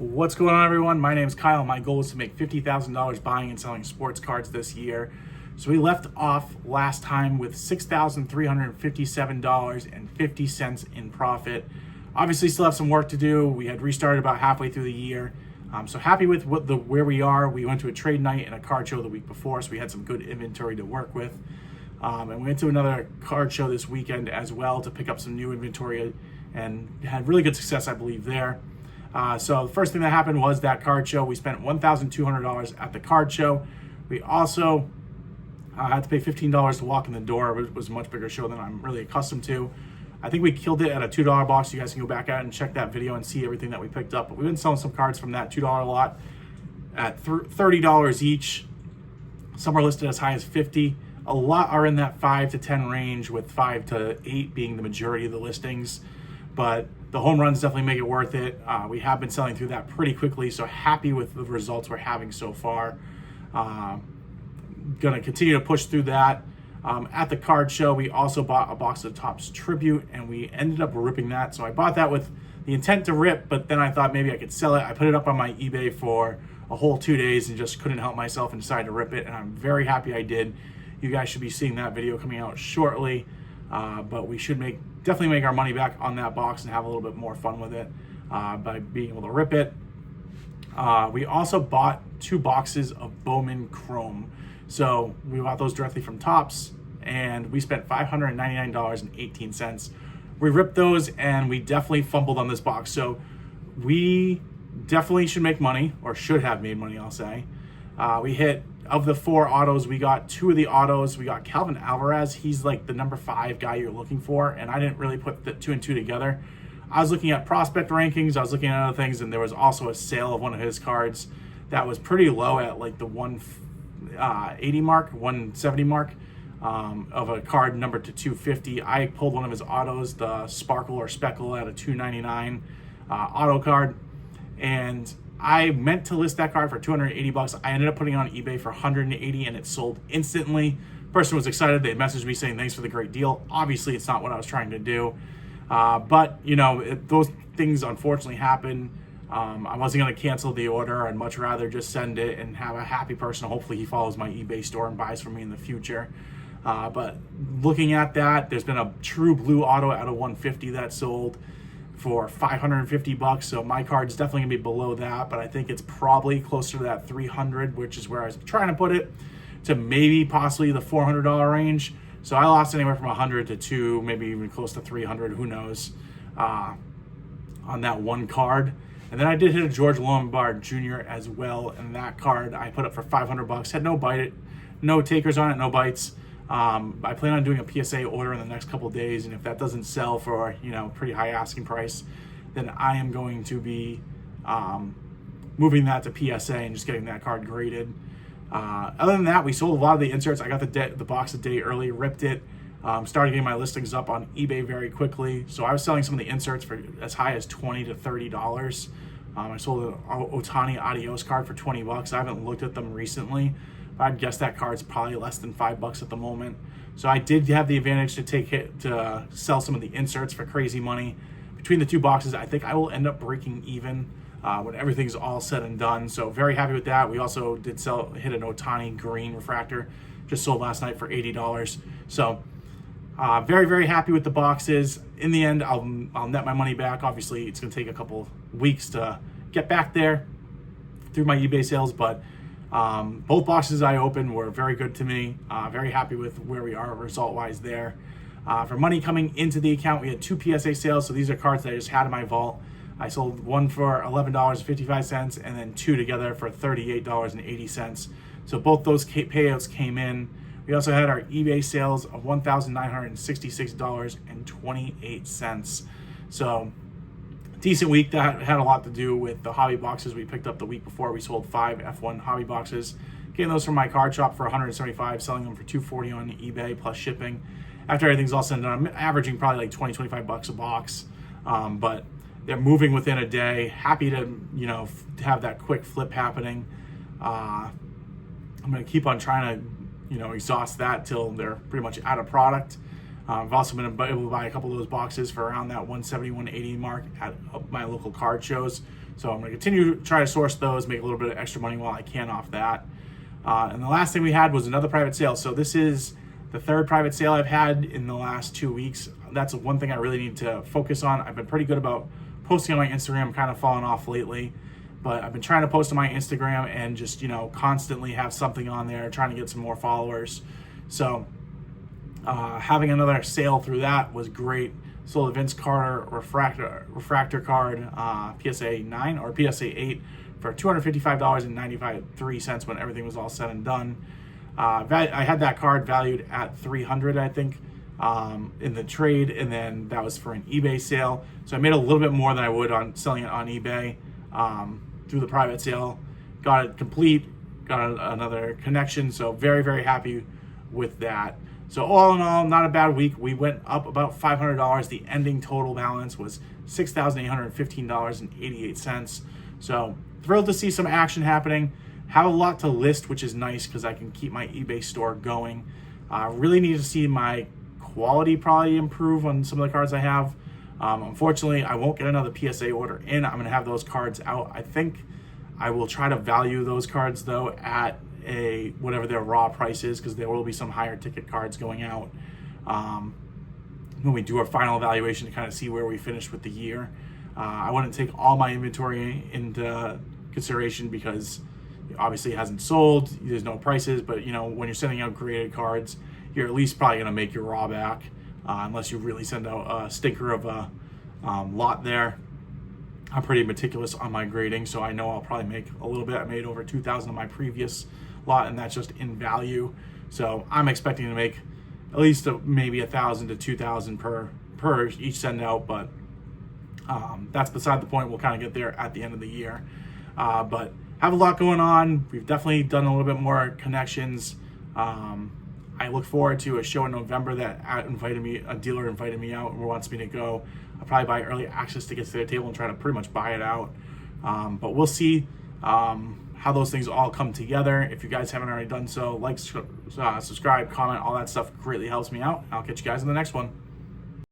What's going on, everyone? My name is Kyle. My goal is to make $50,000 buying and selling sports cards this year. So we left off last time with $6,357.50 in profit. Obviously, still have some work to do. We had restarted about halfway through the year. So happy with where we are. We went to a trade night and a card show the week before, so we had some good inventory to work with. And we went to another card show this weekend as well to pick up some new inventory and had really good success, I believe, there. So the first thing that happened was that card show. We spent $1,200 at the card show. We also had to pay $15 to walk in the door. It was a much bigger show than I'm really accustomed to. I think we killed it at a $2 box. You guys can go back out and check that video and see everything that we picked up. But we've been selling some cards from that $2 lot at $30 each. Some are listed as high as $50. A lot are in that 5 to 10 range, with 5 to 8 being the majority of the listings. But the home runs definitely make it worth it. We have been selling through that pretty quickly, so happy with the results we're having so far. Gonna continue to push through that. At the card show, we also bought a box of Topps Tribute, and we ended up ripping that. So I bought that with the intent to rip, but then I thought maybe I could sell it. I put it up on my eBay for a whole 2 days and just couldn't help myself and decided to rip it, and I'm very happy I did. You guys should be seeing that video coming out shortly, but we should definitely make our money back on that box and have a little bit more fun with it by being able to rip it. We also bought 2 boxes of Bowman Chrome. So we bought those directly from Topps, and we spent $599.18. We ripped those, and we definitely fumbled on this box. So we definitely should make money, or should have made money, I'll say. We hit, of the 4 autos, we got 2 of the autos. We got Calvin Alvarez. He's like the number 5 guy you're looking for, and I didn't really put the 2 and 2 together. I was looking at prospect rankings, I was looking at other things, and there was also a sale of one of his cards that was pretty low at like the 180 mark, 170 mark, of a card numbered to 250. I pulled one of his autos, the Sparkle or Speckle, at a 299 auto card, and I meant to list that card for $280. I ended up putting it on eBay for $180, and it sold instantly. Person was excited. They messaged me saying thanks for the great deal. Obviously, it's not what I was trying to do, but you know, those things unfortunately happen. I wasn't going to cancel the order. I'd much rather just send it and have a happy person. Hopefully he follows my eBay store and buys from me in the future. But looking at that, there's been a true blue auto at a 150 that sold for $550. So my card's definitely gonna be below that, but I think it's probably closer to that 300, which is where I was trying to put it, to maybe possibly the $400 range. So I lost anywhere from 100 to 2, maybe even close to 300, who knows, on that one card. And then I did hit a George Lombard Jr. as well, and that card I put up for $500. Had no takers on it, no bites. I plan on doing a PSA order in the next couple of days, and if that doesn't sell for, you know, pretty high asking price, then I am going to be moving that to PSA and just getting that card graded. Other than that, we sold a lot of the inserts. I got the box a day early, ripped it, started getting my listings up on eBay very quickly. So I was selling some of the inserts for as high as $20 to $30. I sold an Ohtani Adios card for $20. I haven't looked at them recently. I'd guess that card's probably less than $5 at the moment. So I did have the advantage to sell some of the inserts for crazy money. Between the 2 boxes, I think I will end up breaking even when everything's all said and done. So very happy with that. We also did hit an Ohtani green refractor, just sold last night for $80. So very, very happy with the boxes. In the end, I'll net my money back. Obviously, it's gonna take a couple weeks to get back there through my eBay sales, but both boxes I opened were very good to me. Very happy with where we are result-wise there. For money coming into the account, we had 2 PSA sales. So these are cards that I just had in my vault. I sold one for $11.55 and then 2 together for $38.80. So both those payouts came in. We also had our eBay sales of $1,966.28. So decent week. That had a lot to do with the hobby boxes we picked up the week before. We sold 5 F1 hobby boxes, getting those from my card shop for $175, selling them for $240 on eBay plus shipping. After everything's all said and done, I'm averaging probably like $20-25 a box, but they're moving within a day. Happy to, you know, have that quick flip happening. I'm going to keep on trying to, you know, exhaust that till they're pretty much out of product. I've also been able to buy a couple of those boxes for around that 170, 180 mark at my local card shows. So I'm going to continue to try to source those, make a little bit of extra money while I can off that. And the last thing we had was another private sale. So this is the third private sale I've had in the last 2 weeks. That's one thing I really need to focus on. I've been pretty good about posting on my Instagram, kind of falling off lately, but I've been trying to post on my Instagram and just, constantly have something on there, trying to get some more followers. So having another sale through that was great. Sold a Vince Carter refractor card, PSA 9 or PSA 8 for $255.93 when everything was all said and done. I had that card valued at $300, I think, in the trade, and then that was for an eBay sale. So I made a little bit more than I would on selling it on eBay through the private sale. Got it complete, got another connection, so very, very happy with that. So all in all, not a bad week. We went up about $500. The ending total balance was $6,815.88. So thrilled to see some action happening. Have a lot to list, which is nice because I can keep my eBay store going. Really need to see my quality probably improve on some of the cards I have. Unfortunately, I won't get another PSA order in. I'm going to have those cards out. I think I will try to value those cards, though, at whatever their raw price is, because there will be some higher ticket cards going out when we do our final evaluation to kind of see where we finish with the year. I wouldn't take all my inventory into consideration because obviously it hasn't sold, there's no prices, but when you're sending out graded cards, you're at least probably going to make your raw back, unless you really send out a stinker of a lot there. I'm pretty meticulous on my grading, so I know I'll probably make a little bit. I made over 2,000 on my previous lot, and that's just in value. So I'm expecting to make at least maybe 1,000 to 2,000 per each send out, but that's beside the point. We'll kind of get there at the end of the year. But have a lot going on. We've definitely done a little bit more connections. I look forward to a show in November that a dealer invited me out and wants me to go. I'll probably buy early access tickets to their table and try to pretty much buy it out. But we'll see how those things all come together. If you guys haven't already done so, like, subscribe, comment, all that stuff greatly helps me out. I'll catch you guys in the next one.